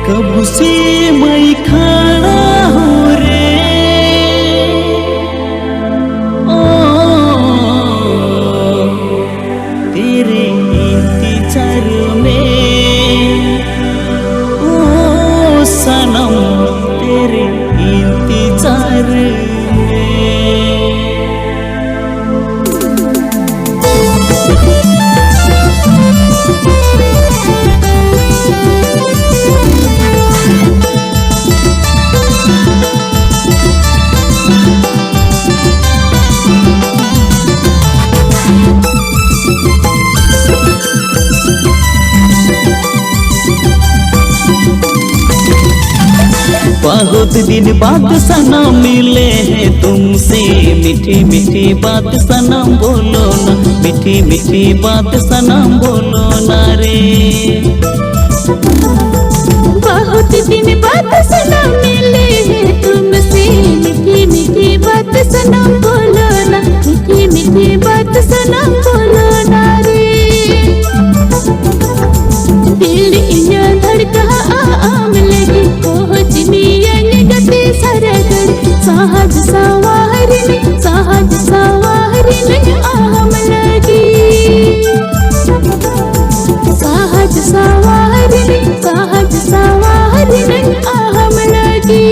कब से मैं खड़ा हूँ रे ओ तेरे इंतजार में ओ सनम तेरे इंतजार में। बहुत दिन बाद सनम मिले हैं तुमसे, मीठी मीठी बात सनम बोलो ना, मीठी मीठी बात सनम बोलो ना रे। बहुत दिन बाद सनम मिले हैं तुमसे, मीठी मीठी बात सनम बोलो ना, मीठी मीठी बात सनम बोलो ना रे। दिल इन्या धड़का आम लगी पहुँच मियन गति सरगड़, सहज सवारने सहज सवारने आम लगी, सहज सवारने सहज सवारने आम लगी।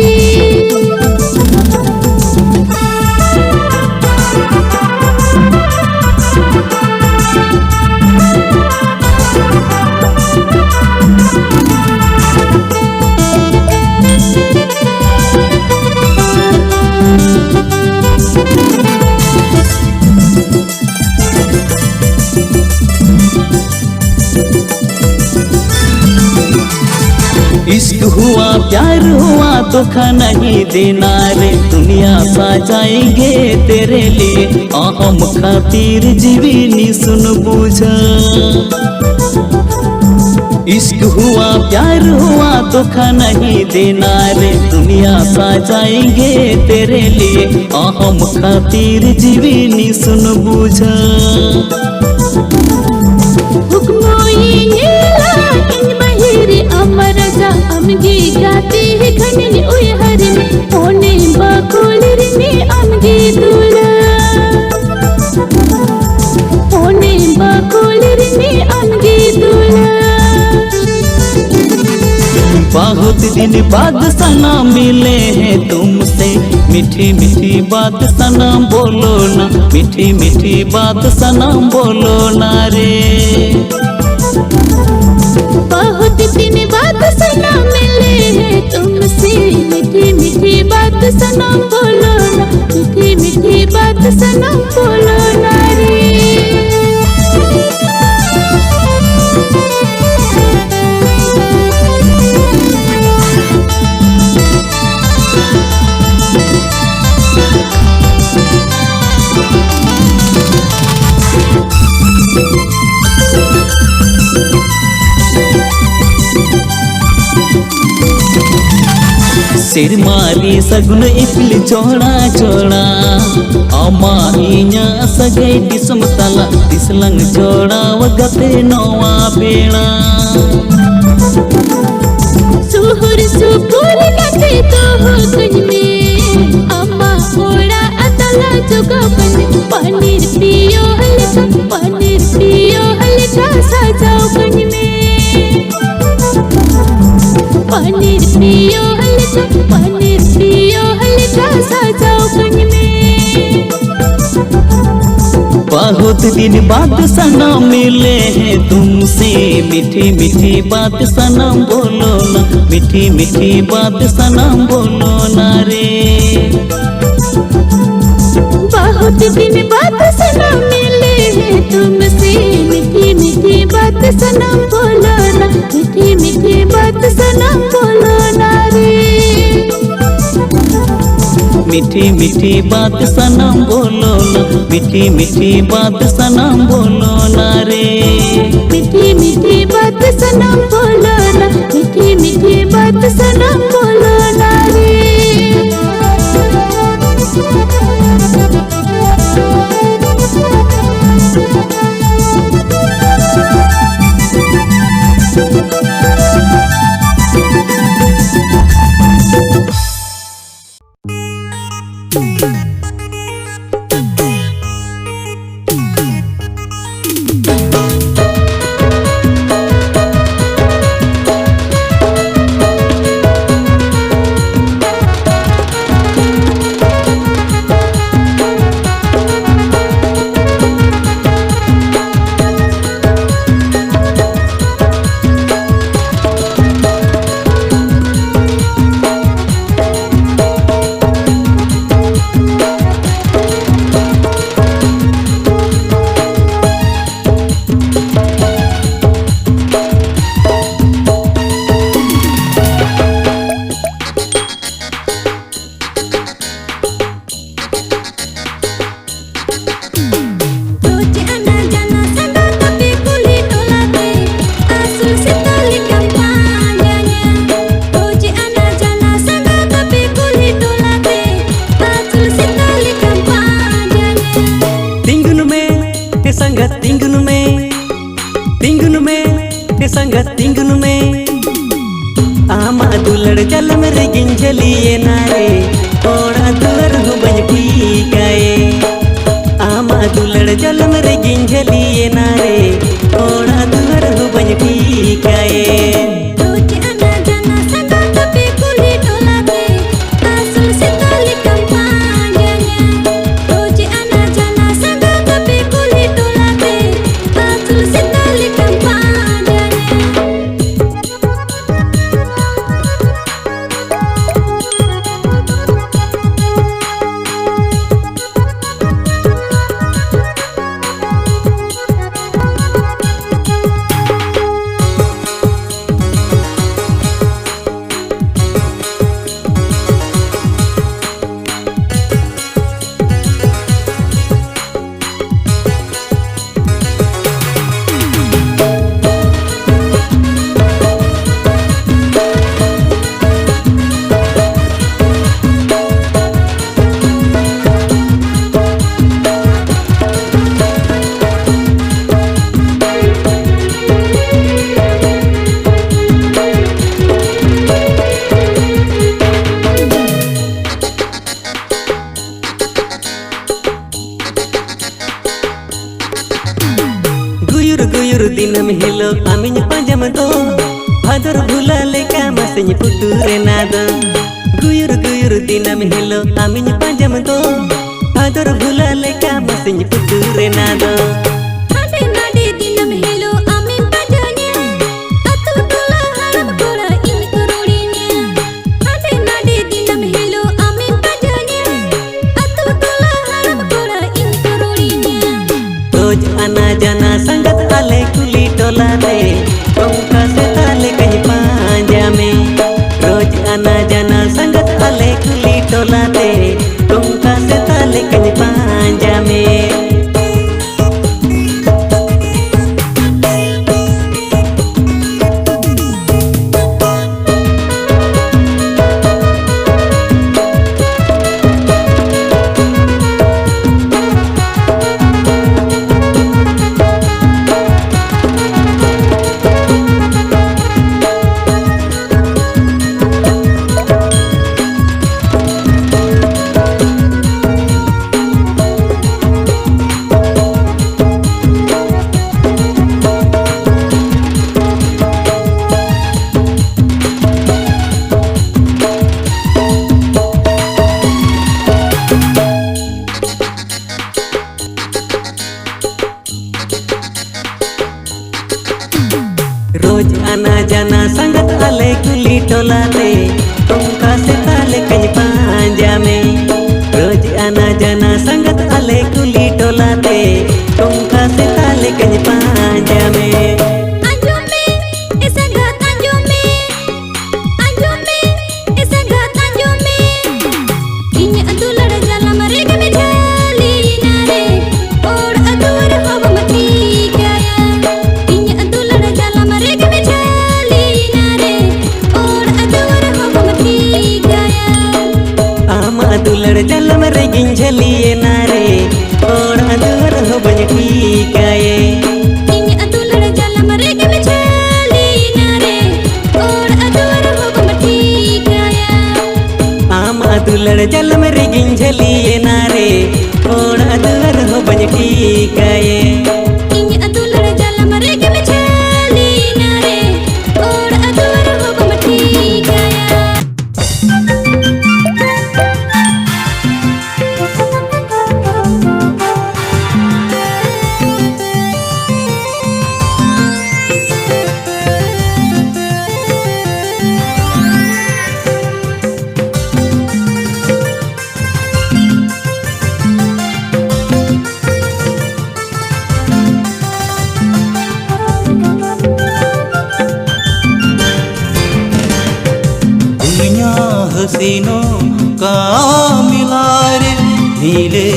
इश्क हुआ प्यार हुआ धोखा नहीं देना रे, दुनिया सजाएंगे तेरे लिए हम खातिर जीवनी सुन बुझा। इश्क हुआ प्यार हुआ धोखा नहीं देना रे, दुनिया सजाएंगे तेरे लिए हम खातिर जीवनी सुन बुझा। अमर जा अमगी गाती है घनी उयहर में, होने बकुलर में अमगी दूल्हा, होने बकुलर में अमगी दूल्हा। बहुत दिन बाद सनम मिले हैं तुमसे, मीठी मीठी बात सनम बोलो ना, मीठी मीठी बात सनम बोलो ना रे। बहुत दिन बाद सनम मिले हैं तुमसे, मीठी मीठी बात सनम बोलो ना, मीठी मीठी बात सनम बोलो ना रे। सिरमारी सगुन इफिल चौड़ा चौड़ा अमा इnya सगे दिसम तला दिसलंग चौड़ा वगते नोवा बेड़ा सुहुर सुपुर गते तो हो कुछ में अम्मा ओड़ा अतला जुगा बन पनीर पियो हल्का, पनीर पियो हल्का सजाओ कुछ में पनीर पियो हल्का, पनीर पियो हल्का सजाओ कुछ में। बहुत दिन बाद सनम मिले हैं तुमसे, मीठी मीठी बात सनम बोलो ना, मीठी मीठी बात सनम बोलो ना रे। बहुत दिन बाद सनम मिले हैं तुमसे, मीठी मीठी बात सनम बोलो ना, मीठी मीठी बात सनम बोलो ना रे। मीठी मीठी बात सनम बोलो ना, मीठी मीठी बात सनम बोलो ना रे। मीठी मीठी बात सनम बोलो ना, मीठी मीठी बात सनम बोलो ना रे। संगत तिंगुन में आमा दुलड़ जल मेरे गिंजलिए नारे ओड़ा दुलर हूँ बजपी गाए आमा दुलड़ जल मेरे गिंजलिए नारे ओड़ा दुलर हूँ बजपी गाए Guyur dinam helo aminya panjam do Hadar bhula leka masanya puture nado Guyur dinam helo aminya panjam do Hadar bhula leka masanya puture nado Ade nade dinam helo amin panjanya टोलाते तुमका से ताले कहीं पांजा में रोज आना जाना संगत आले कुली टोलाते तुमका से ताले कहीं पांजा में दुलड़ जलम रे गिंझलिए नारे और अदर हो बज ठीक है इन्हीं दुलड़ जलम रे गिंझली नारे और अदर हो बज ठीक है आम दुलड़ जलम रे गिंझलिए नारे और अदर हो बज ठीक है इन्हीं दुलड़ जलम रे गिंझली नारे और अदर हो बज ठीक है हसीनों का मिला रे मिले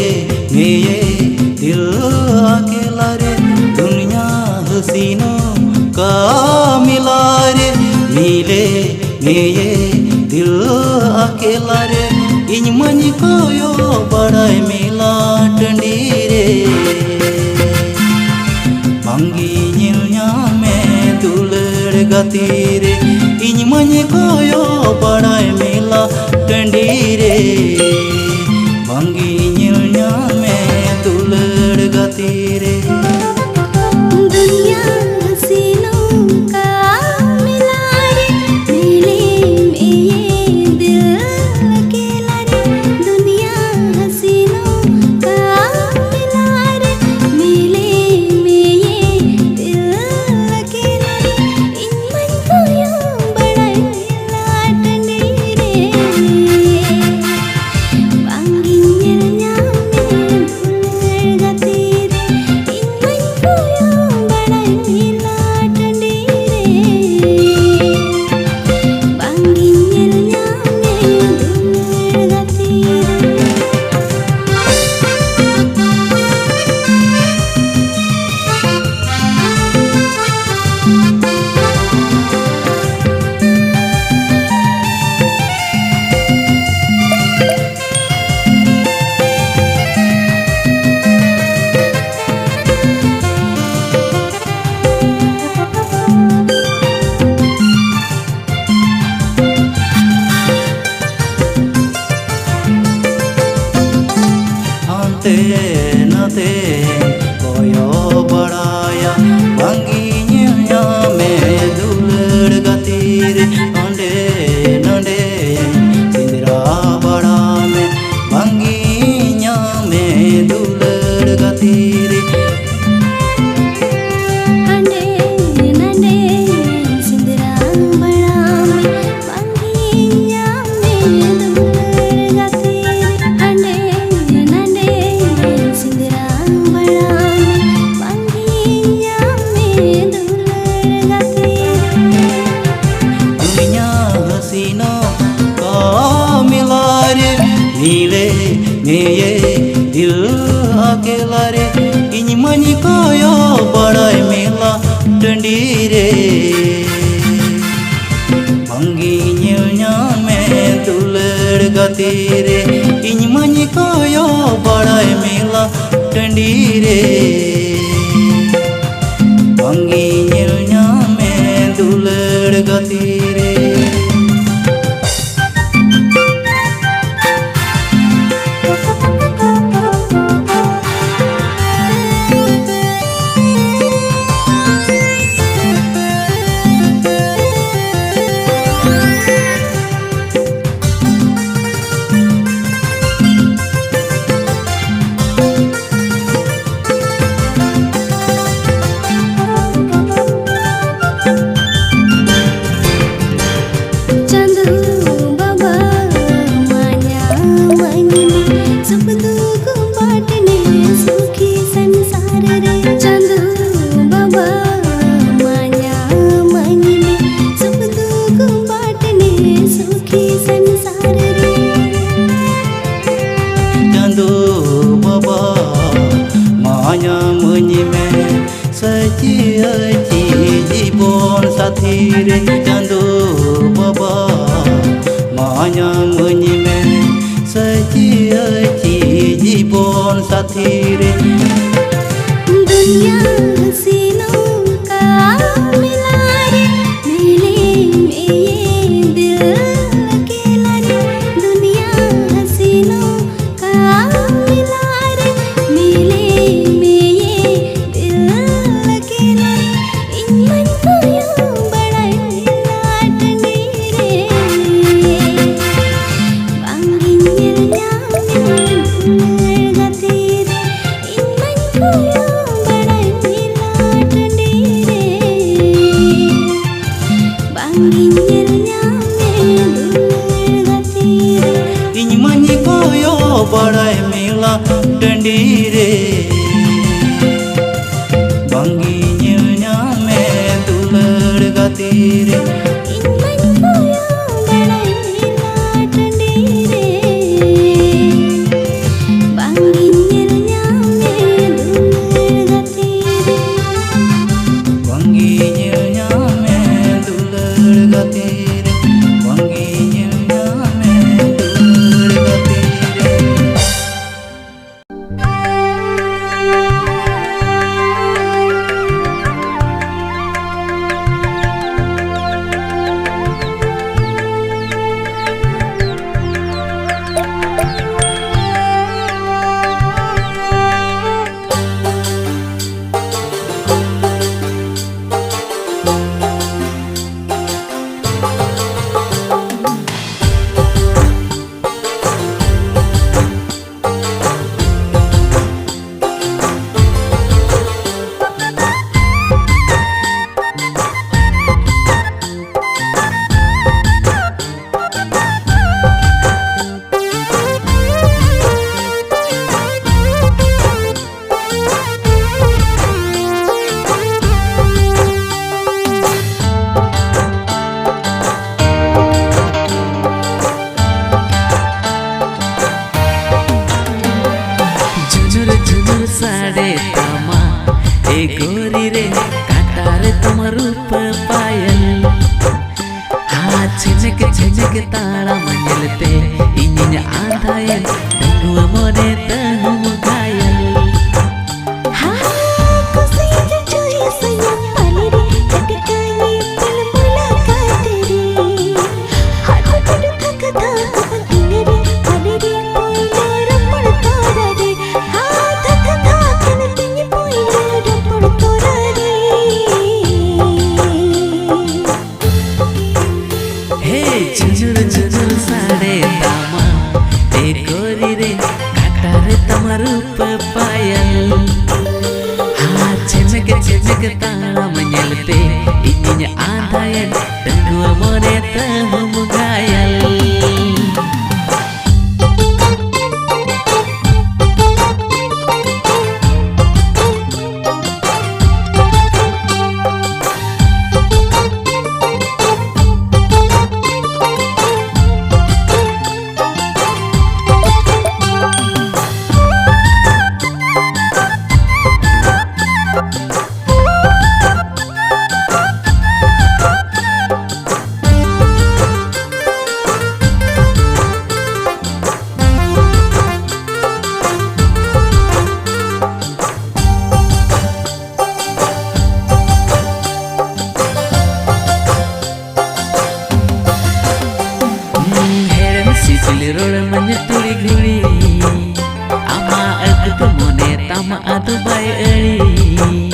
मेरे दिल अकेला रे दुनिया हसीनों का मिला रे मिले मेरे दिल अकेला रे इन मन को यो बड़ा मिला टंडी रे मंगी निया में दुलड़ गती रे इन मन को यो बड़ा मिला टंडी रे मंगी निया में दुलड़ गती रे दुनिया हसीनों का मिला रे मिले मेरे दिल अकेला रे दुनिया हसीनों का मिला रे मिले मेरे दिल अकेला रे इन मन को यो बड़ा मिला टंडी रे वांगी निरन्या में दुलड़ गती रे इन मन को यो बड़ा मिला टंडी रे वांगी निरन्या में दुलड़ गती रे ante nate koyo badaya wangi nya me dulड़ gati re ande nande sindira bada me wangi nya me dulड़ gati re अंडे नंडे सिंदरा बड़ा में वांगिया में दुलड़ गती रे अंडे नंडे सिंदरा बड़ा में वांगिया में दुलड़ गती रे दुनिया हसीनों का मिला रे मिले मेरे दिल अकेला रे इन मन को यो बड़ा मिला टंडी रे मंगी निया में दुलड़ गती रे इन मन को यो बड़ा मिला टंडी रे मंगी निया में दुलड़ गती रे देखी संसार रे चांदो बाबा माया मुझ में सची अची जीवन साथी रे चांदो बाबा माया मुझ में सची अची जीवन साथी रे दुनिया हसीनों का मिला रे मेले में ये दिल अकेला रे दुनिया हसीनों का मिला रे मेले में ये दिल अकेला रे इन मन को यूं बड़ा लाडली रे बांगिंजर न्याम गति रे इन मन को यूं बड़ा लाडली रे बांगिंजर न्याम गति रे इन मनी कोयो बड़ा मेला डंडी रे बांगी न्या में दुलड़ गती रे इन मन को यूं बड़ा लाडली रे बांगिंजर न्याम गति रे बांगी न्या में दुलड़ गती रे बांगी न्या में दुलड़ गती रे झुनुर झुनुर साड़े तामा ए गोरी रे काटारे तुम रूप पायल हाँ झिझक झिझक तारा मंगल पे इन आंधायल डंगुआ मोरे तहुम घायल हाँ कुसी जो चोरी सया पाले रे टकटाई पल मुलाकात रे हाथ पड़ थक थक पतिन रे पाले रे पोइलो रपड़ तोरा रे हाँ थक थक नतिन पोइलो रपड़ तोरा रे हे झुनुर झुनुर साड़े तामा ए गोरी रे काटारे तुम रूप पायल हाँ झिझक झिझक तारा मंगल पे इन आंधायल डंगुआ मोरे तहुम घायल रोड मन तुड़ी घुड़ी आमा अग मोने तमा आदु बाय अड़ी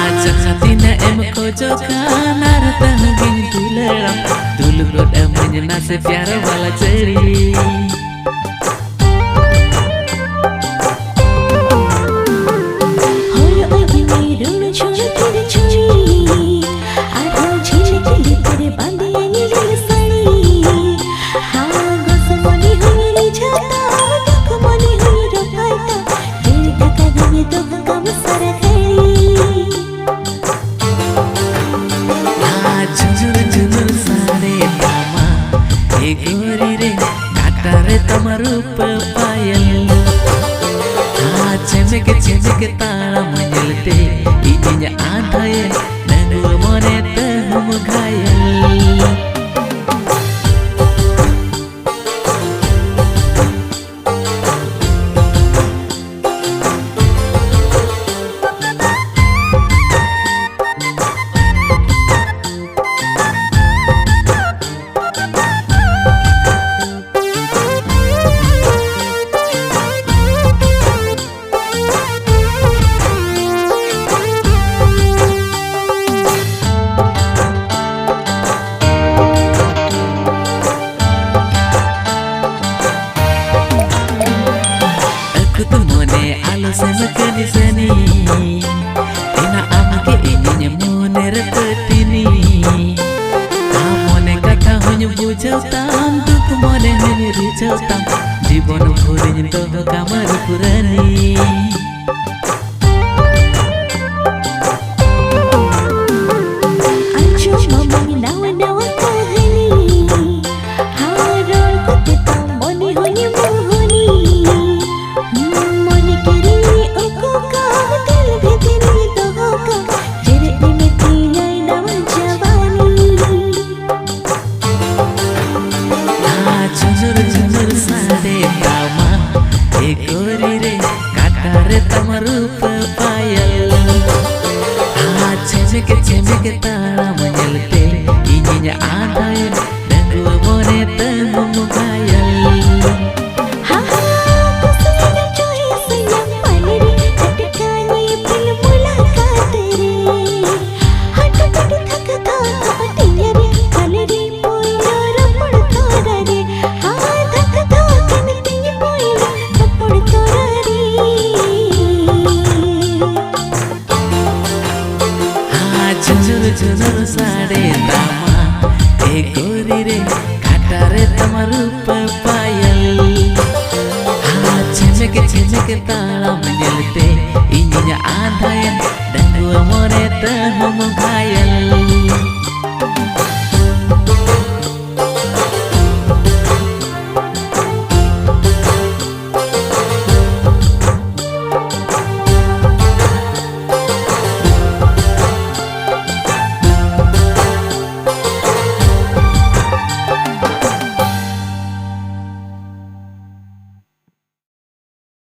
आज खतिन एम खोजो खाना रतन गिन दुलड़ा दुल रोड मन ना से प्यार वाला चढ़ी rupa payal. Cemik talam menyelte ininya ada ya nanggu moneta humugayal. Sama seni ina amke ininya mone repetini amone kata hunyu bujau tam tuk mone hunyu rijau tam jibon burinya toho kamar purani. Jujur sade tama ekori re kakare tamarupa payal. Cemik talam menyelte ininya ada ya nanggu moneta humugayal. Jujur sade tama ekori re kakare tamarupa payal. Cemik talam menyelte ininya ada ya nanggu moneta humugayal.